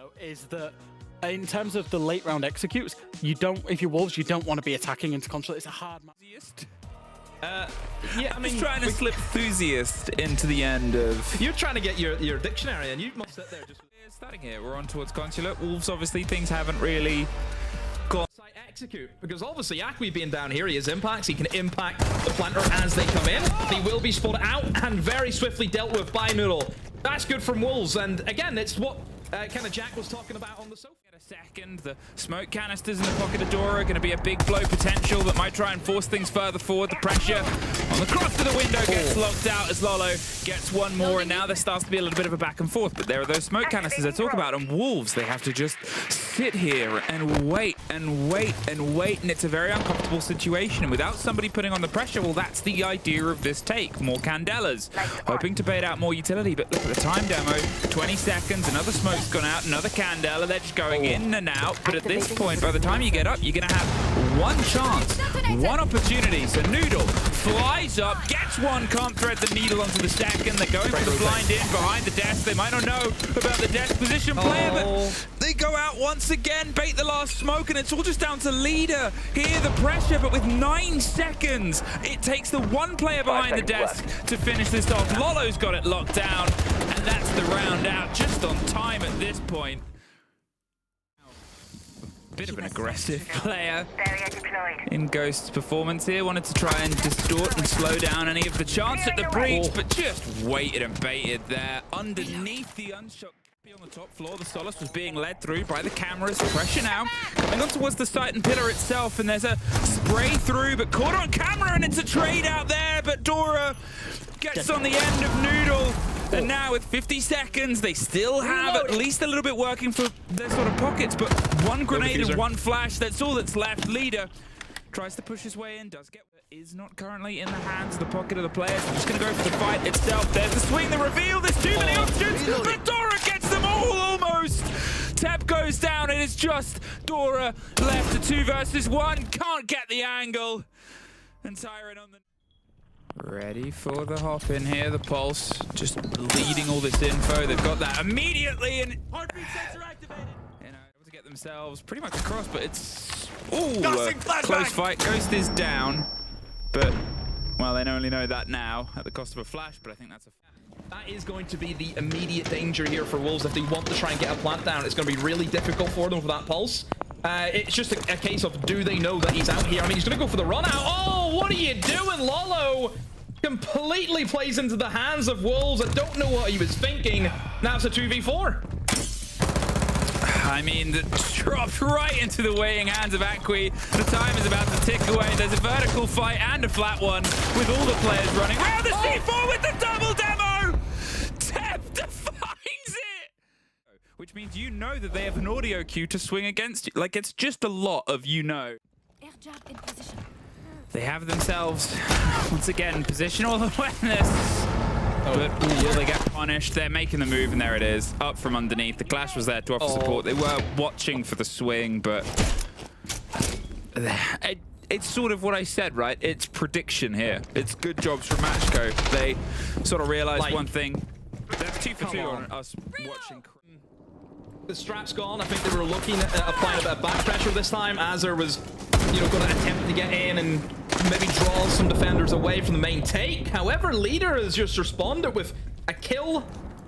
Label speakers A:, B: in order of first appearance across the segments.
A: though, is that in terms of the late round executes, you don't, if you're Wolves, you don't want to be attacking into console. It's a hard match.
B: Yeah, I mean,
C: trying to slip enthusiast into the end of.
B: You're trying to get your dictionary, and you must sit there just.
C: Starting here, we're on towards Consulate. Wolves, obviously, things haven't really gone.
B: Execute, because obviously Akwi being down here, he has impacts. He can impact the planter as they come in. They will be spotted out and very swiftly dealt with by Noodle. That's good from Wolves, and again, it's what kind of Jack was talking about on the sofa.
C: A second, the smoke canisters in the pocket of Dora are going to be a big blow potential that might try and force things further forward. The pressure on the cross to the window gets locked out as Lolo gets one more, and now there starts to be a little bit of a back and forth. But there are those smoke canisters I talk about, and Wolves, they have to just sit here and wait and wait and wait, and it's a very uncomfortable situation. And without somebody putting on the pressure, well, that's the idea of this take. More Candelas, hoping to bait out more utility, but look at the time demo, 20 seconds, another smoke's gone out, another Candela, they're just going in and out. But at this point, by the time you get up, you're going to have one chance, one opportunity. So Noodle flies up, gets one, can't thread the needle onto the second. They're going for the blind in behind the desk. They might not know about the desk position player, but they go out once again, bait the last smoke, and it's all just down to Leader. Here, the pressure, but with 9 seconds, it takes the one player behind the desk to finish this off. Lolo's got it locked down, and that's the round out, just on time at this point. Bit of an aggressive player in Ghost's performance here. Wanted to try and distort and slow down any of the chance at the breach, but just waited and baited there. Underneath the unshot on the top floor, the Solace was being led through by the cameras. Pressure now coming on towards the site and pillar itself, and there's a spray through, but caught on camera, and it's a trade out there, but Dora gets on the end of Noodle. And now with 50 seconds, they still have at least a little bit working for their sort of pockets, but one grenade and one flash, that's all that's left. Leader tries to push his way in, does get, is not currently in the hands of the pocket of the players. I'm just going to go for the fight itself. There's the swing, the reveal, there's too many options, but Dora gets them all almost. Tep goes down, and it's just Dora left to 2 versus 1. Can't get the angle. And Tyron on the... Ready for the hop in here, the Pulse just leading all this info. They've got that immediately, and heartbeat sensor activated. You know, able to get themselves pretty much across, but it's close fight. Ghost is down, but well, they only know that now at the cost of a flash. But I think that's a.
B: That is going to be the immediate danger here for Wolves if they want to try and get a plant down. It's going to be really difficult for them for that Pulse. It's just a case of, do they know that he's out here? I mean, he's going to go for the run out. Oh, what are you doing, Lolo? Completely plays into the hands of Wolves. I don't know what he was thinking. Now it's a 2v4.
C: I mean, dropped right into the weighing hands of Akwi. The time is about to tick away. There's a vertical fight and a flat one with all the players running. Round the C4 with the double demo! Tep defines it! Which means you know that they have an audio cue to swing against you. Like, it's just a lot of you know. They have themselves, once again, positional awareness. But will they get punished? They're making the move, and there it is. Up from underneath. The Clash was there to offer support. They were watching for the swing, but it's sort of what I said, right? It's prediction here. It's good jobs from MACKO. They sort of realized one thing. That's 2 for 2 on us watching.
B: The strap's gone. I think they were looking at applying a bit of back pressure this time. Azure was, you know, going to attempt to get in and maybe draw some defenders away from the main take. However, Leader has just responded with a kill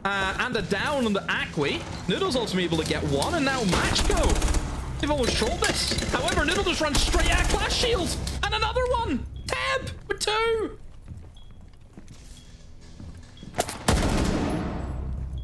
B: and a down on the Akwi. Noodle's also able to get one, and now MACKO. They've almost trolled this. However, Noodle just runs straight at Clash Shields, and another one. Teb with 2.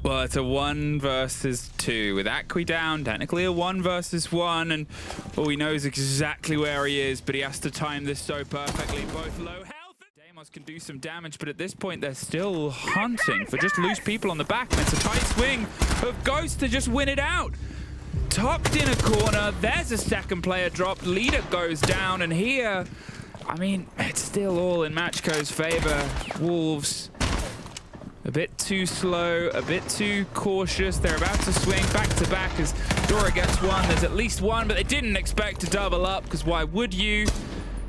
C: Well, it's a 1 versus 2 with Akwi down, technically a 1 versus 1, and all he knows exactly where he is, but he has to time this so perfectly. Both low health. Deimos can do some damage, but at this point they're still hunting for just loose people on the back, and it's a tight swing of Ghost to just win it out. Tucked in a corner, there's a second player drop, Leader goes down, and here, I mean, it's still all in MACKO's favor. Wolves a bit too slow, a bit too cautious. They're about to swing back to back as Dora gets one. There's at least one, but they didn't expect to double up, because why would you?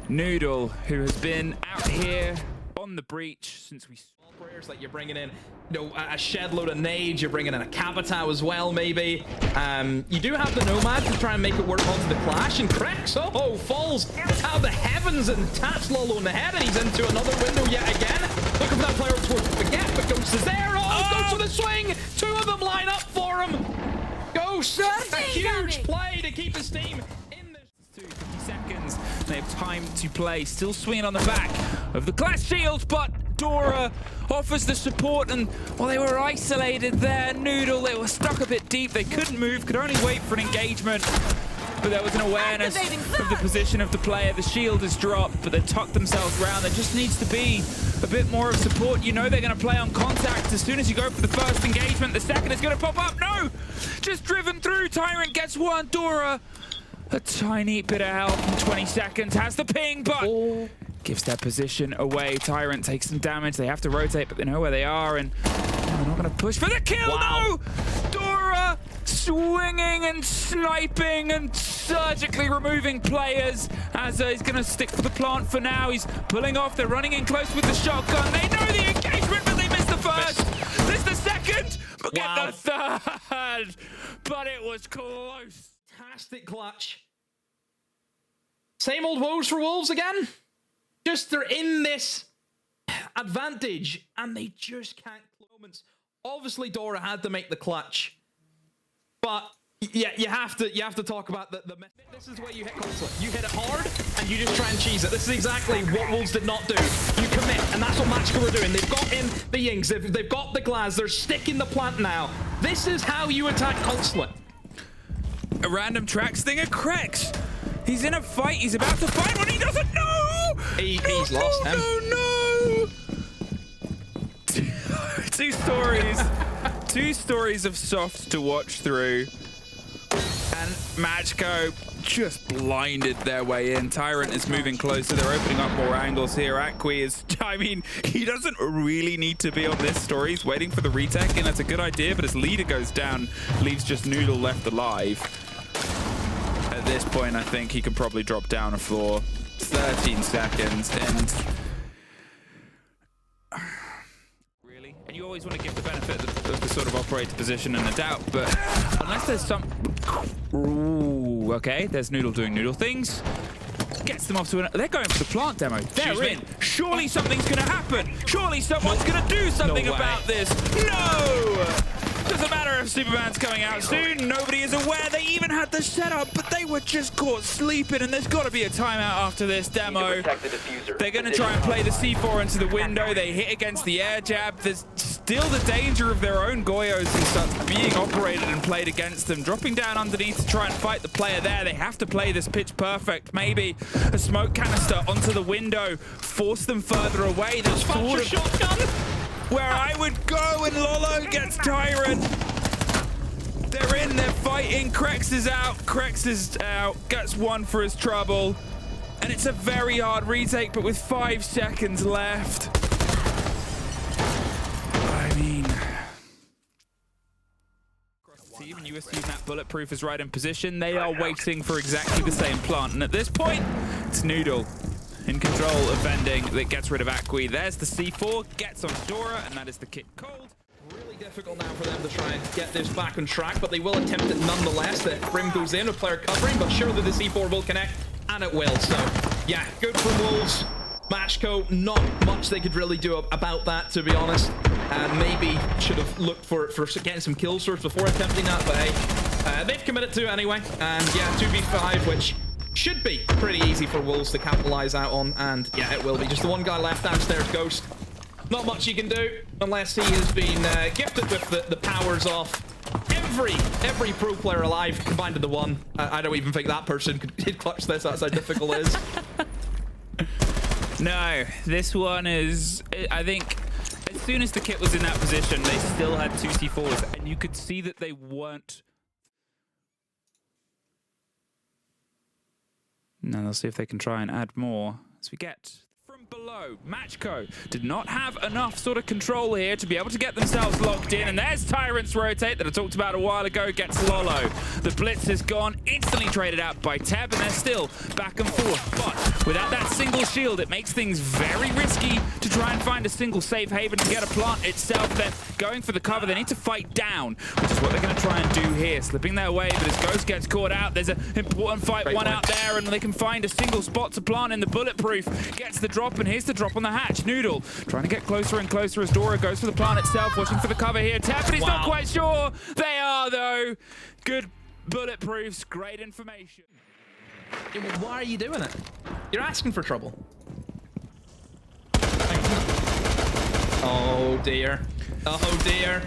C: Noodle, who has been out here on the breach since we...
B: Prayers, like you're bringing in, you know, a shed load of nades, you're bringing in a Capitao as well, maybe. You do have the Nomad to try and make it work onto the Clash, and Krex, falls out of the heavens and taps Lolo in the head, and he's into another window yet again. Looking for that player towards Forget, but Ghost is there. Ghost with a swing! Two of them line up for him. Ghost, a huge play to keep his team in this.
C: 50 seconds. They have time to play. Still swinging on the back of the Clash Shield, but Dora offers the support, and well, they were isolated there. Noodle, they were stuck a bit deep. They couldn't move, could only wait for an engagement. But there was an awareness of the position of the player. The shield is dropped, but they tucked themselves around. There just needs to be a bit more of support. You know they're going to play on contact. As soon as you go for the first engagement, the second is going to pop up. No! Just driven through. Tyrant gets one. Dora, a tiny bit of help in 20 seconds. Has the ping, but gives their position away. Tyrant takes some damage. They have to rotate, but they know where they are, and they're not going to push for the kill.
B: Wow.
C: No! Dora swinging and sniping and surgically removing players as he's going to stick for the plant for now. He's pulling off. They're running in close with the shotgun. They know the engagement, but they missed the first. This the second, but get the third. But it was close.
B: Fantastic clutch. Same old woes for Wolves again. Just they're in this advantage and they just can't moments. Obviously Dora had to make the clutch, but yeah, you have to talk about the this is where you hit console. You hit it hard and you just try and cheese it. This is exactly what Wolves did not do. You commit, and that's what MACKO were doing. They've got in the Yings, they've got the Glaz, they're sticking the plant now. This is how you attack Consulate.
C: A random track stinger, Krex. He's in a fight. He's about to fight when he doesn't know.
B: He's lost him.
C: No. Two stories of soft to watch through. And MACKO just blinded their way in. Tyrant is moving closer. They're opening up more angles here. Akwi is, I mean, he doesn't really need to be on this story. He's waiting for the retake, and that's a good idea, but his leader goes down, leaves just Noodle left alive. At this point, I think he could probably drop down a floor. 13 seconds, and really, and you always want to give the benefit of the sort of operator position and the doubt, but unless there's some... Ooh, okay, there's Noodle doing Noodle things. Gets them off to an... They're going for the plant demo. They're in. Surely something's going to happen. Surely someone's going to do something about this. No! Doesn't matter if Superman's coming out soon. Nobody is aware. They even had the setup, but they were just caught sleeping, and there's got to be a timeout after this demo. They're going to try and play the C4 into the window. They hit against the air jab. There's still the danger of their own Goyos who start being operated and played against them. Dropping down underneath to try and fight the player there. They have to play this pitch perfect. Maybe a smoke canister onto the window. Force them further away. There's sort of shotgun where I would go, and Lolo gets Tyrant. They're in, they're fighting. Krex is out, gets one for his trouble. And it's a very hard retake, but with 5 seconds left. I mean... Across the team, you assume that Bulletproof is right in position. They are waiting for exactly the same plant. And at this point, it's Noodle in control of vending that gets rid of Akwi. There's the C4, gets on Dora, and that is the kit cold.
B: Really difficult now for them to try and get this back on track, but they will attempt it nonetheless. The Brim goes in, a player covering, but surely the C4 will connect, and it will. So, yeah, good for Wolves. MACKO, not much they could really do about that, to be honest. Maybe should have looked for getting some kill source before attempting that, but hey, they've committed to it anyway. And yeah, 2v5, which should be pretty easy for Wolves to capitalize out on, and yeah, it will be. Just the one guy left downstairs, Ghost. Not much you can do unless he has been gifted with the powers of every pro player alive combined into one. I don't even think that person could clutch this. That's how difficult it is.
C: No, this one is... I think as soon as the kit was in that position, they still had 2 C4s, and you could see that they weren't... Now they'll see if they can try and add more as we get from below. MACKO did not have enough sort of control here to be able to get themselves locked in, and there's Tyrant's rotate that I talked about a while ago, gets Lolo. The blitz is gone, instantly traded out by Teb, and they're still back and forth. But without that single shield, it makes things very risky to try and find a single safe haven to get a plant itself. They're going for the cover, they need to fight down, which is what they're going to try and do here, slipping their way, but as Ghost gets caught out, there's an important fight one out there, and they can find a single spot to plant in the bulletproof, gets the drop, and here's the drop on the hatch. Noodle trying to get closer and closer as Dora goes for the plant itself, watching for the cover here. Tap, but he's not quite sure. They are, though. Good bulletproofs, great information.
B: Yeah, well, why are you doing it? You're asking for trouble. Oh dear. Oh dear.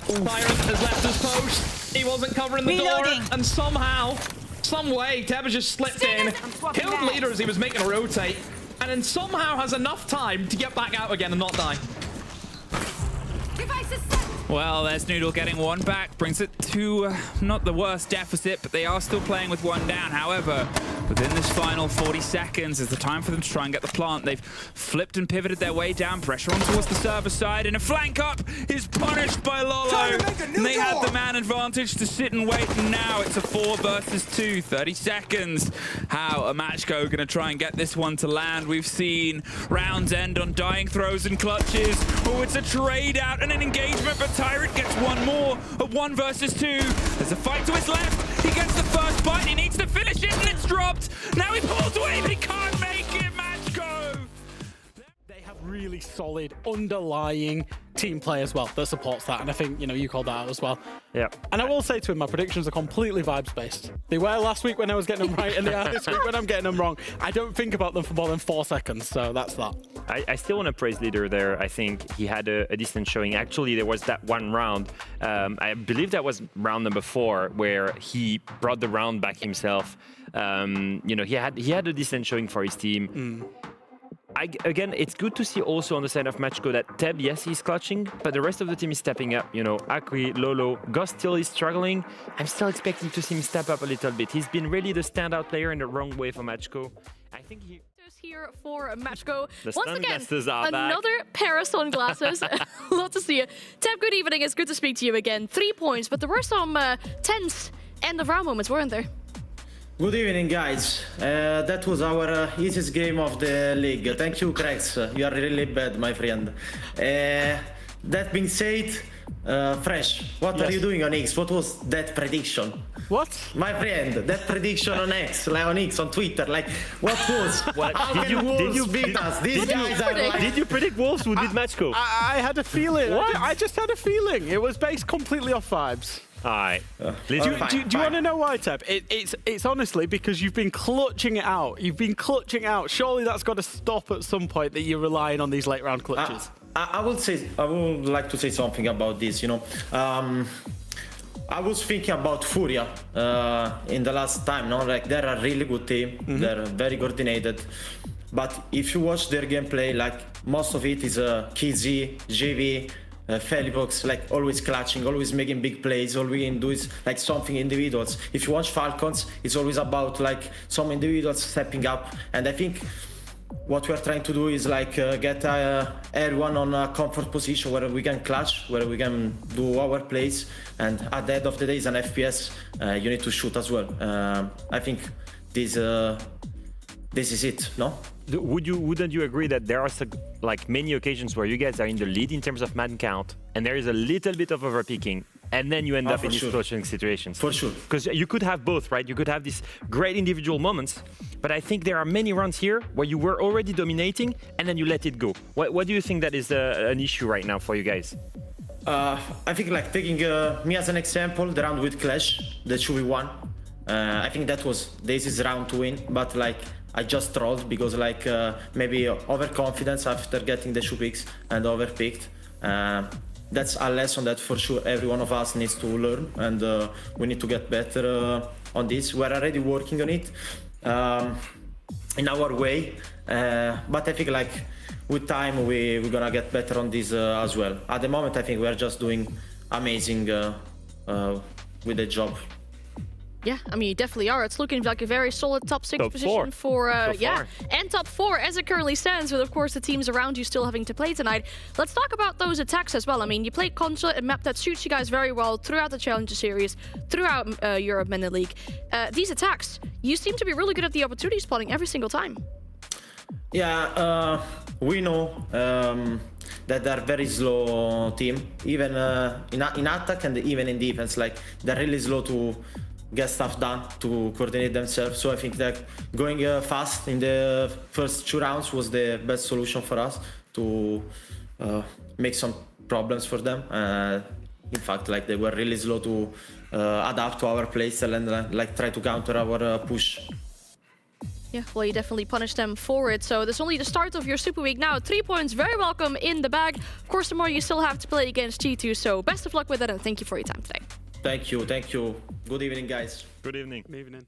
B: Tyrant has left his post. He wasn't covering the door, and somehow, some way, Teb has just slipped in, killed leader as he was making a rotate, and then somehow has enough time to get back out again and not die.
C: Well, there's Noodle getting one back, brings it to not the worst deficit, but they are still playing with one down. However, within this final 40 seconds is the time for them to try and get the plant. They've flipped and pivoted their way down, pressure on towards the server side, and a flank up is punished by Lolo. And they had the man advantage to sit and wait, and now it's a 4 versus 2, 30 seconds. How are MACKO going to try and get this one to land? We've seen rounds end on dying throws and clutches. Oh, it's a trade out and an engagement, but Tyrant gets one more, a 1 versus 2. There's a fight to his left. He gets the first bite. He needs to finish it, and it's dropped. Now he pulls away, but he can't make it. MACKO.
A: They have really solid underlying team play as well that supports that, and I think, you know, you called that out as well.
D: Yeah.
A: And I will say to him, my predictions are completely vibes based. They were last week when I was getting them right, and they are this week when I'm getting them wrong. I don't think about them for more than 4 seconds, so that's that.
D: I still want to praise Leader there. I think he had a decent showing. Actually, there was that one round, I believe that was round number 4, where he brought the round back himself. You know, he had a decent showing for his team. Again, it's good to see also on the side of MACKO that Teb, yes, he's clutching, but the rest of the team is stepping up. You know, Akri, Lolo, Ghost still is struggling. I'm still expecting to see him step up a little bit. He's been really the standout player in the wrong way for MACKO. I think he...
E: Here for MACKO.
D: The
E: Once again,
D: are
E: another pair of sunglasses. Love to see you. Teb, good evening. It's good to speak to you again. 3 points, but there were some tense end of round moments, weren't there?
F: Good evening, guys. That was our easiest game of the league. Thank you, Krex. You are really bad, my friend. That being said, Fresh, what are you doing on X? What was that prediction?
A: What?
F: My friend, that prediction on X, like on X, on Twitter, like, what was? How can Wolves beat us? These guys are like...
D: Did you predict Wolves who did MACKO?
A: I had a feeling. I just had a feeling. It was based completely off vibes.
D: All right.
A: Do you want to know why, Teb? It's honestly because you've been clutching it out. You've been clutching out. Surely that's got to stop at some point that you're relying on these late round clutches.
F: I would like to say something about this, you know. I was thinking about Furia in the last time, no? Like, they're a really good team. They're very coordinated. But if you watch their gameplay, like, most of it is KZ, JV, Felibox, like, always clutching, always making big plays. All we can do is like something individuals. If you watch Falcons, it's always about like some individuals stepping up. And I think what we're trying to do is like get everyone on a comfort position where we can clutch, where we can do our plays. And at the end of the day, as an FPS, you need to shoot as well. I think this is it, no?
D: Wouldn't you agree that there are like many occasions where you guys are in the lead in terms of man count, and there is a little bit of overpicking, and then you end up in these clutching situations?
F: For sure.
D: Because you could have both, right? You could have these great individual moments, but I think there are many rounds here where you were already dominating, and then you let it go. What do you think that is an issue right now for you guys?
F: I think, like, taking me as an example, the round with Clash, the 2v1, I think that was Daisy's round to win, but like, I just trolled because like maybe overconfidence after getting the 2 picks and overpicked. That's a lesson that for sure every one of us needs to learn, and we need to get better on this. We're already working on it in our way, but I think like with time we're gonna get better on this as well. At the moment, I think we're just doing amazing with the job.
E: Yeah, I mean, you definitely are. It's looking like a very solid top 6
D: Top
E: position
D: four.
E: for,
D: So
E: yeah,
D: far.
E: and top 4 as it currently stands, with, of course, the teams around you still having to play tonight. Let's talk about those attacks as well. I mean, you played Console, a map that suits you guys very well throughout the Challenger Series, throughout Europe MENA League. These attacks, you seem to be really good at the opportunity spotting every single time.
F: Yeah, we know that they're very slow team, even in attack and even in defense. Like, they're really slow to get stuff done, to coordinate themselves. So I think that going fast in the first 2 rounds was the best solution for us to make some problems for them. In fact, like, they were really slow to adapt to our playstyle and like try to counter our push.
E: Yeah, well, you definitely punished them for it. So this is only the start of your Super Week now. 3 points, very welcome in the bag. Of course, tomorrow you still have to play against G2, so best of luck with it, and thank you for your time today.
F: Thank you. Good evening, guys.
D: Good evening.
A: Good evening.